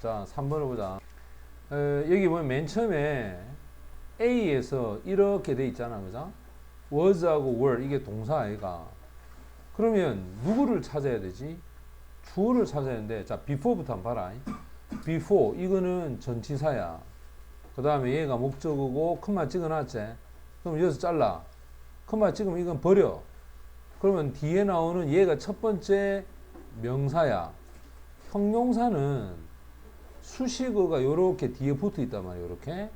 자, 3번을 보자. 여기 보면 맨 처음에 A에서 이렇게 돼 있잖아, 그죠? was하고 were 이게 동사 아이가. 그러면 누구를 찾아야 되지? 주어를 찾아야 되는데, 자, before부터 한번 봐라. before 이거는 전치사야. 그 다음에 얘가 목적어고 컴마 찍어놨지. 그럼 여기서 잘라. 컴마 찍으면 이건 버려. 그러면 뒤에 나오는 얘가 첫 번째 명사야. 형용사는 수식어가 요렇게 뒤에 붙어 있단 말이야. 요렇게.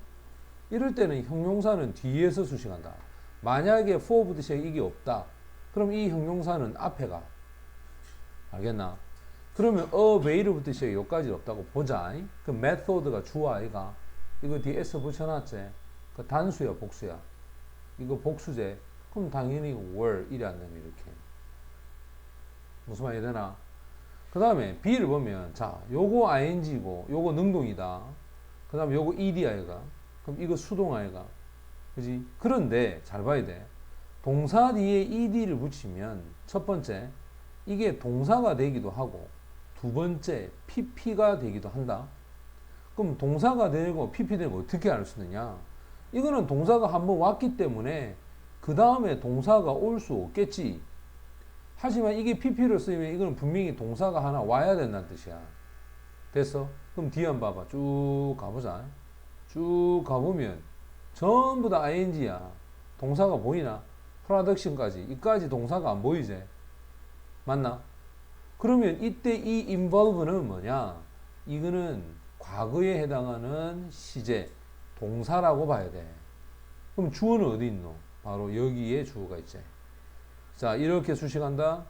이럴 때는 형용사는 뒤에서 수식한다. 만약에 for부터 시작 이게 없다. 그럼 이 형용사는 앞에 가. 알겠나? 그러면 away로부터 시작 여기까지 없다고 보자. 그 method가 주어 아이가. 이거 뒤에 s 붙여놨지. 그 단수야, 복수야. 이거 복수제. 그럼 당연히 were 이래 안 되면 이렇게. 무슨 말이 되나? 그 다음에 B를 보면, 자, 요거 ing고, 요거 능동이다. 그 다음에 요거 ed 아이가. 그럼 이거 수동 아이가. 그지? 그런데, 잘 봐야 돼. 동사 뒤에 ed를 붙이면, 첫 번째, 이게 동사가 되기도 하고, 두 번째, pp가 되기도 한다. 그럼 동사가 되고 pp 되고 어떻게 알 수 있느냐? 이거는 동사가 한번 왔기 때문에, 그 다음에 동사가 올 수 없겠지. 하지만 이게 pp를 쓰면 이건 분명히 동사가 하나 와야 된다는 뜻이야. 됐어? 그럼 뒤에 한번 봐봐. 쭉 가보자. 쭉 가보면 전부 다 ing야. 동사가 보이나? production까지. 이까지 동사가 안 보이지? 맞나? 그러면 이때 이 involve는 뭐냐? 이거는 과거에 해당하는 시제, 동사라고 봐야 돼. 그럼 주어는 어디 있노? 바로 여기에 주어가 있지. 자, 이렇게 수식한다.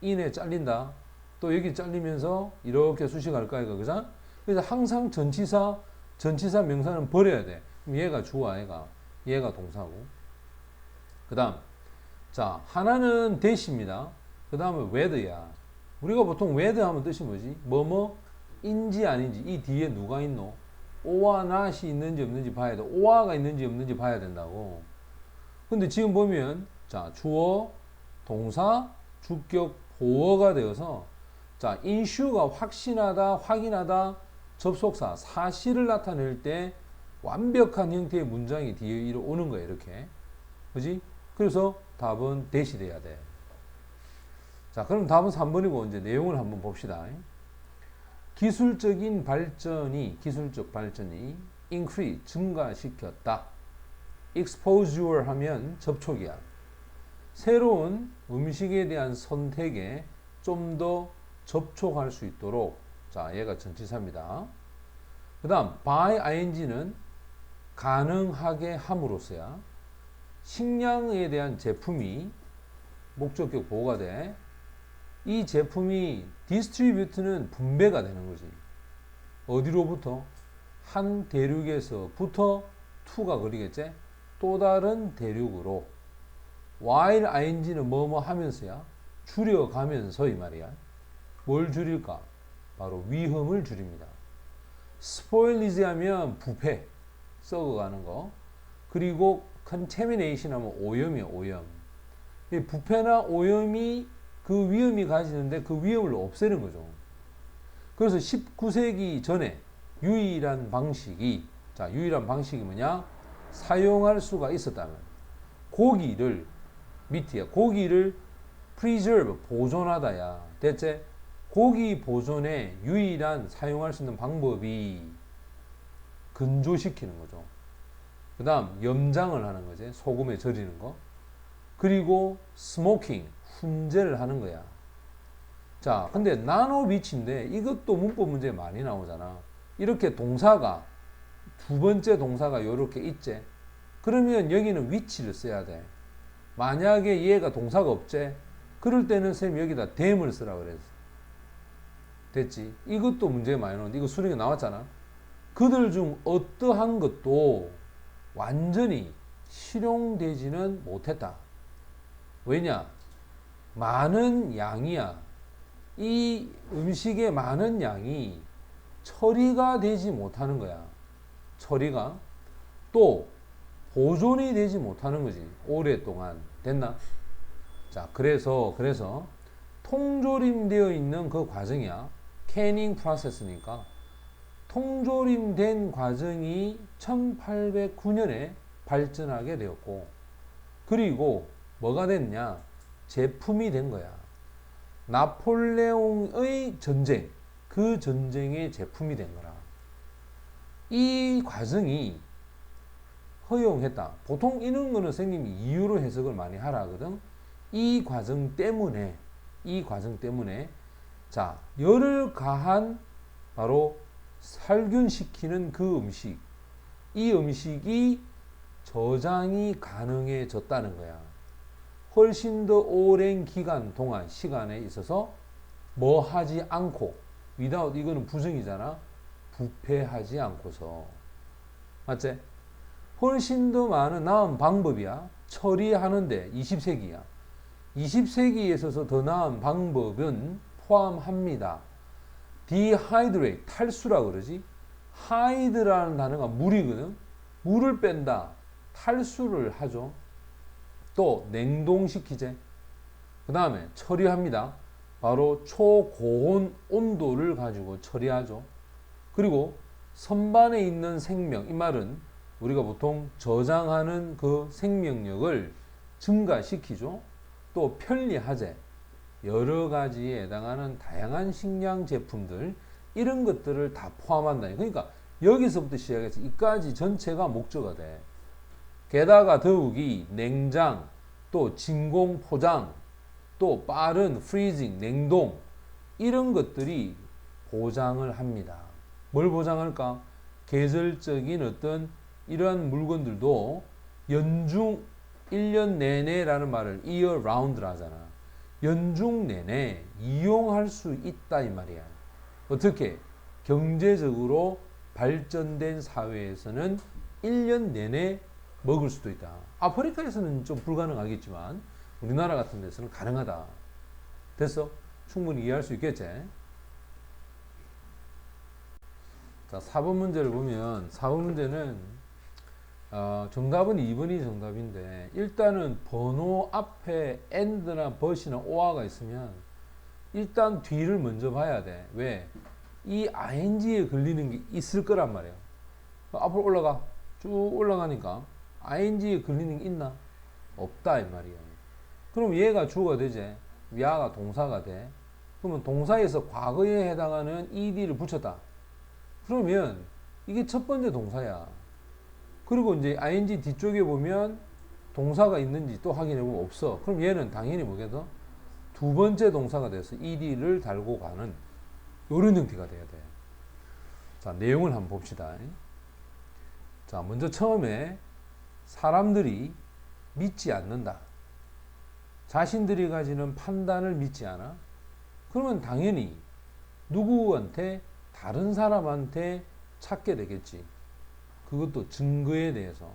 in에 잘린다. 또 여기 잘리면서 이렇게 수식할 거야, 그죠? 그래서 항상 전치사 명사는 버려야 돼. 그럼 얘가 주어 아이가, 얘가 동사고. 그 다음, 자, 하나는 that입니다. 그 다음에 whether야. 우리가 보통 whether 하면 뜻이 뭐지? 인지 아닌지, 이 뒤에 누가 있노? 오와 not이 있는지 없는지 봐야 돼. 오와가 있는지 없는지 봐야 된다고. 근데 지금 보면, 자, 주어, 동사, 주격, 보어가 되어서, 자, 인슈가 확신하다, 확인하다, 접속사, 사실을 나타낼 때 완벽한 형태의 문장이 뒤에 오는 거야, 이렇게. 그지? 그래서 답은 that이 돼야 돼. 자, 그럼 답은 3번이고, 이제 내용을 한번 봅시다. 기술적 발전이 increase, 증가시켰다. exposure 하면 접촉이야. 새로운 음식에 대한 선택에 좀 더 접촉할 수 있도록. 자, 얘가 전치사입니다. 그 다음 by ing는 가능하게 함으로써야. 식량에 대한 제품이 목적격 보호가 돼. 이 제품이 distribute는 분배가 되는 거지. 어디로부터? 한 대륙에서부터 to가 그리겠지? 또 다른 대륙으로. while ing는 뭐뭐 하면서야. 줄여가면서 이 말이야. 뭘 줄일까? 바로 위험을 줄입니다. spoilage 하면 부패, 썩어가는 거. 그리고 contamination 하면 오염이야, 오염. 이 부패나 오염이 그 위험이 가지는데 그 위험을 없애는 거죠. 그래서 19세기 전에 유일한 방식이, 자, 유일한 방식이 뭐냐? 사용할 수가 있었다면 고기를, 밑이야. 고기를 preserve, 보존하다야. 대체 고기 보존의 유일한 사용할 수 있는 방법이 건조시키는 거죠. 그 다음 염장을 하는 거지. 소금에 절이는 거. 그리고 스모킹, 훈제를 하는 거야. 자, 근데 나노비치인데 이것도 문법 문제에 많이 나오잖아. 이렇게 동사가, 두 번째 동사가 이렇게 있지. 그러면 여기는 위치를 써야 돼. 만약에 얘가 동사가 없지. 그럴 때는 쌤 여기다 댐을 쓰라 그랬어. 됐지? 이것도 문제가 많이 나오는데 이거 수능에 나왔잖아. 그들 중 어떠한 것도 완전히 실용되지는 못했다. 왜냐? 많은 양이야. 이 음식의 많은 양이 처리가 되지 못하는 거야. 처리가. 또 보존이 되지 못하는 거지. 오랫동안. 됐나? 자, 그래서 통조림되어 있는 그 과정이야. 캐닝 프로세스니까 통조림된 과정이 1809년에 발전하게 되었고, 그리고 뭐가 됐냐? 제품이 된 거야. 나폴레옹의 전쟁, 그 전쟁의 제품이 된 거라. 이 과정이 허용했다. 보통 이런 거는 선생님이 이유로 해석을 많이 하라 하거든. 이 과정 때문에 자, 열을 가한 바로 살균시키는 그 음식, 이 음식이 저장이 가능해졌다는 거야. 훨씬 더 오랜 기간 동안 시간에 있어서 뭐 하지 않고, without 이거는 부정이잖아. 부패하지 않고서. 맞지? 훨씬 더 많은 나은 방법이야. 처리하는데 20세기야. 20세기에 있어서 더 나은 방법은 포함합니다. dehydrate, 탈수라 그러지. hide라는 단어가 물이거든. 물을 뺀다. 탈수를 하죠. 또 냉동시키제. 그 다음에 처리합니다. 바로 초고온 온도를 가지고 처리하죠. 그리고 선반에 있는 생명, 이 말은 우리가 보통 저장하는 그 생명력을 증가시키죠. 또 편리하제, 여러 가지에 해당하는 다양한 식량 제품들, 이런 것들을 다 포함한다. 그러니까 여기서부터 시작해서 이까지 전체가 목적어가 돼. 게다가 더욱이 냉장, 또 진공 포장, 또 빠른 프리징, 냉동, 이런 것들이 보장을 합니다. 뭘 보장할까? 계절적인 어떤 이러한 물건들도 연중 1년 내내라는 말을 year round라 하잖아. 연중 내내 이용할 수 있다 이 말이야. 어떻게? 경제적으로 발전된 사회에서는 1년 내내 먹을 수도 있다. 아프리카에서는 좀 불가능하겠지만 우리나라 같은 데서는 가능하다. 됐어? 충분히 이해할 수 있겠지? 자, 4번 문제를 보면 4번 문제는 정답은 2번이 정답인데, 일단은 번호 앞에 and나 but이나 or가 있으면 일단 뒤를 먼저 봐야 돼. 왜? 이 ing에 걸리는 게 있을 거란 말이에요. 앞으로 올라가. 쭉 올라가니까 ing에 걸리는 게 있나? 없다 이 말이에요. 그럼 얘가 주어가 되지. 야가 동사가 돼. 그러면 동사에서 과거에 해당하는 ed를 붙였다. 그러면 이게 첫 번째 동사야. 그리고 이제 ing 뒤쪽에 보면 동사가 있는지 또 확인해보면 없어. 그럼 얘는 당연히 뭐겠어? 두 번째 동사가 돼서 ed를 달고 가는 이런 형태가 돼야 돼. 자, 내용을 한번 봅시다. 자, 먼저 처음에 사람들이 믿지 않는다. 자신들이 가지는 판단을 믿지 않아? 그러면 당연히 누구한테, 다른 사람한테 찾게 되겠지. 그것도 증거에 대해서.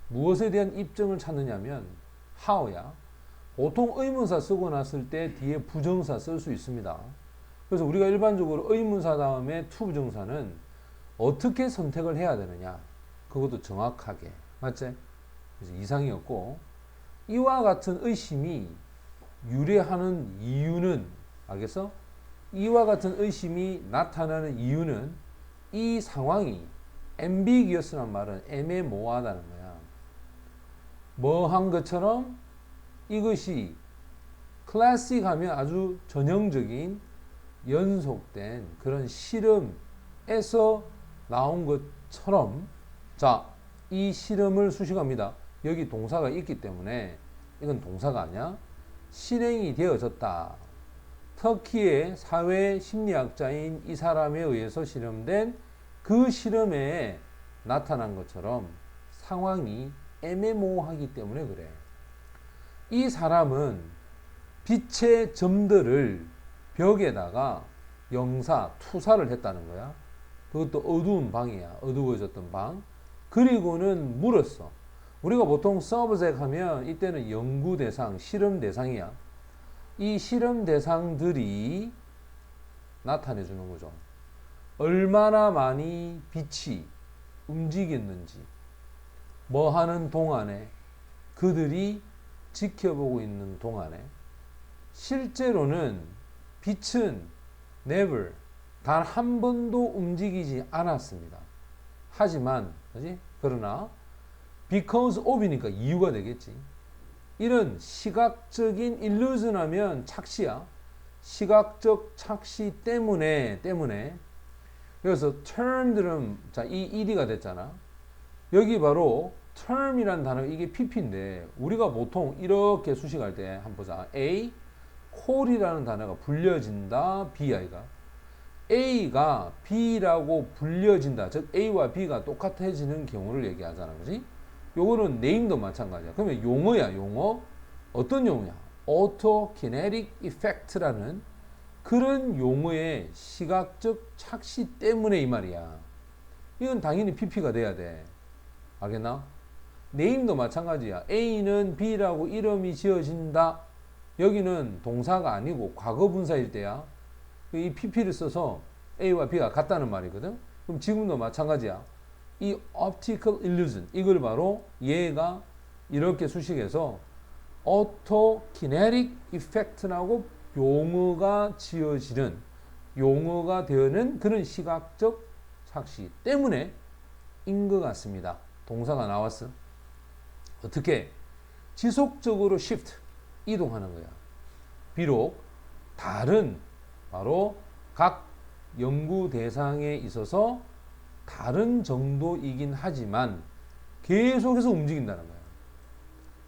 무엇에 대한 입증을 찾느냐면 how야. 보통 의문사 쓰고 났을 때 뒤에 부정사 쓸 수 있습니다. 그래서 우리가 일반적으로 의문사 다음에 to 부정사는 어떻게 선택을 해야 되느냐. 그것도 정확하게. 맞지? 그래서 이상이 없고, 이와 같은 의심이 유래하는 이유는, 알겠어? 이와 같은 의심이 나타나는 이유는 이 상황이 ambiguous란 말은 애매모호하다는 거야. 뭐한 것처럼 이것이 클래식 하면 아주 전형적인 연속된 그런 실험에서 나온 것처럼, 자, 이 실험을 수식합니다. 여기 동사가 있기 때문에 이건 동사가 아니야. 실행이 되어졌다. 터키의 사회 심리학자인 이 사람에 의해서 실험된 그 실험에 나타난 것처럼 상황이 애매모호하기 때문에 그래. 이 사람은 빛의 점들을 벽에다가 영사, 투사를 했다는 거야. 그것도 어두운 방이야. 어두워졌던 방. 그리고는 물었어. 우리가 보통 서브젝 하면 이때는 연구 대상, 실험 대상이야. 이 실험 대상들이 나타내 주는 거죠. 얼마나 많이 빛이 움직였는지, 뭐 하는 동안에, 그들이 지켜보고 있는 동안에. 실제로는 빛은 never, 단 한 번도 움직이지 않았습니다. 하지만, 그지? 그러나, because of이니까 이유가 되겠지. 이런 시각적인 illusion 하면 착시야. 시각적 착시 때문에. 그래서 term들은, 자, 이 ed가 됐잖아. 여기 바로 term이라는 단어가 이게 pp인데, 우리가 보통 이렇게 수식할 때, 한번 보자. A, call이라는 단어가 불려진다. B, 아이가. A가 B라고 불려진다. 즉 A와 B가 똑같아지는 경우를 얘기하잖아. 그지? 요거는 네임도 마찬가지야. 그러면 용어야, 용어. 어떤 용어야? Autokinetic Effect라는 그런 용어의 시각적 착시 때문에 이 말이야. 이건 당연히 PP가 돼야 돼. 알겠나? 네임도 마찬가지야. A는 B라고 이름이 지어진다. 여기는 동사가 아니고 과거 분사일 때야. 이 PP를 써서 A와 B가 같다는 말이거든. 그럼 지금도 마찬가지야. 이 optical illusion, 이걸 바로 얘가 이렇게 수식해서 autokinetic effect라고 용어가 지어지는, 용어가 되는 그런 시각적 착시 때문에 인 것 같습니다. 동사가 나왔어. 어떻게? 지속적으로 shift, 이동하는 거야. 비록 다른, 바로 각 연구 대상에 있어서 다른 정도이긴 하지만 계속해서 움직인다는 거야.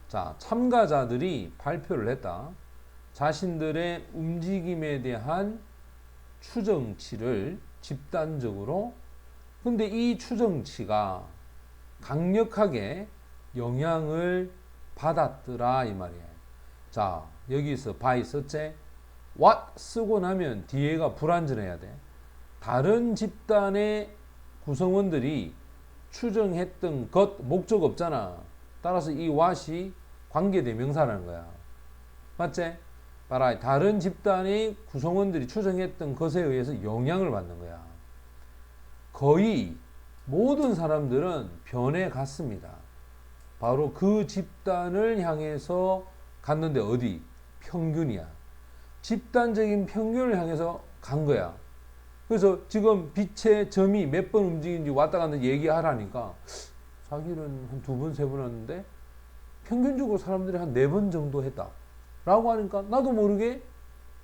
자, 참가자들이 발표를 했다. 자신들의 움직임에 대한 추정치를 집단적으로, 근데 이 추정치가 강력하게 영향을 받았더라 이 말이에요. 자, 여기서 by 썼지? what 쓰고 나면 뒤에가 불완전해야 돼. 다른 집단의 구성원들이 추정했던 것, 목적 없잖아. 따라서 이 what이 관계대명사라는 거야. 맞지? 봐라, 다른 집단의 구성원들이 추정했던 것에 의해서 영향을 받는 거야. 거의 모든 사람들은 변해갔습니다. 바로 그 집단을 향해서 갔는데 어디? 평균이야. 집단적인 평균을 향해서 간 거야. 그래서 지금 빛의 점이 몇 번 움직이는지 왔다 갔다 얘기하라니까 자기는 한 2번, 3번 했는데 평균적으로 사람들이 한 4번 정도 했다 라고 하니까 나도 모르게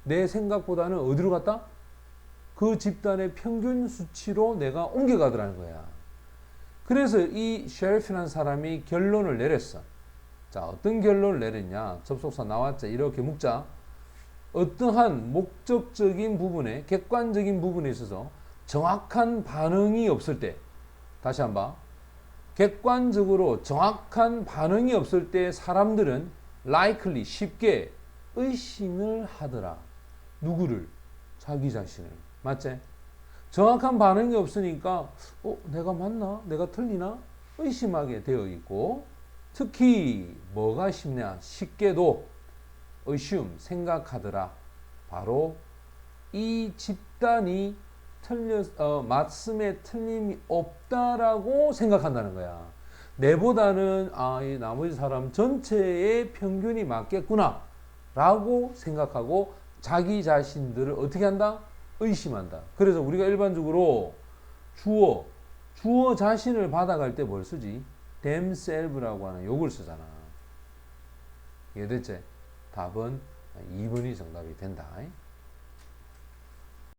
내 생각보다는 어디로 갔다? 그 집단의 평균 수치로 내가 옮겨가더라는 거야. 그래서 이 셰리프라는 사람이 결론을 내렸어. 자, 어떤 결론을 내렸냐? 접속사 나왔자 이렇게 묵자. 어떠한 목적적인 부분에, 객관적인 부분에 있어서 정확한 반응이 없을 때, 다시 한번, 객관적으로 정확한 반응이 없을 때 사람들은 likely, 쉽게 의심을 하더라. 누구를? 자기 자신을. 맞지? 정확한 반응이 없으니까 내가 맞나? 내가 틀리나? 의심하게 되어 있고, 특히 뭐가 쉽냐? 쉽게도 assume, 생각하더라. 바로 이 집단이 맞음에 틀림이 없다라고 생각한다는 거야. 내보다는 이 나머지 사람 전체의 평균이 맞겠구나 라고 생각하고 자기 자신들을 어떻게 한다? 의심한다. 그래서 우리가 일반적으로 주어 자신을 받아갈 때 뭘 쓰지? themselves라고 하는 요걸 쓰잖아. 이해됐지? 답은 2번이 정답이 된다.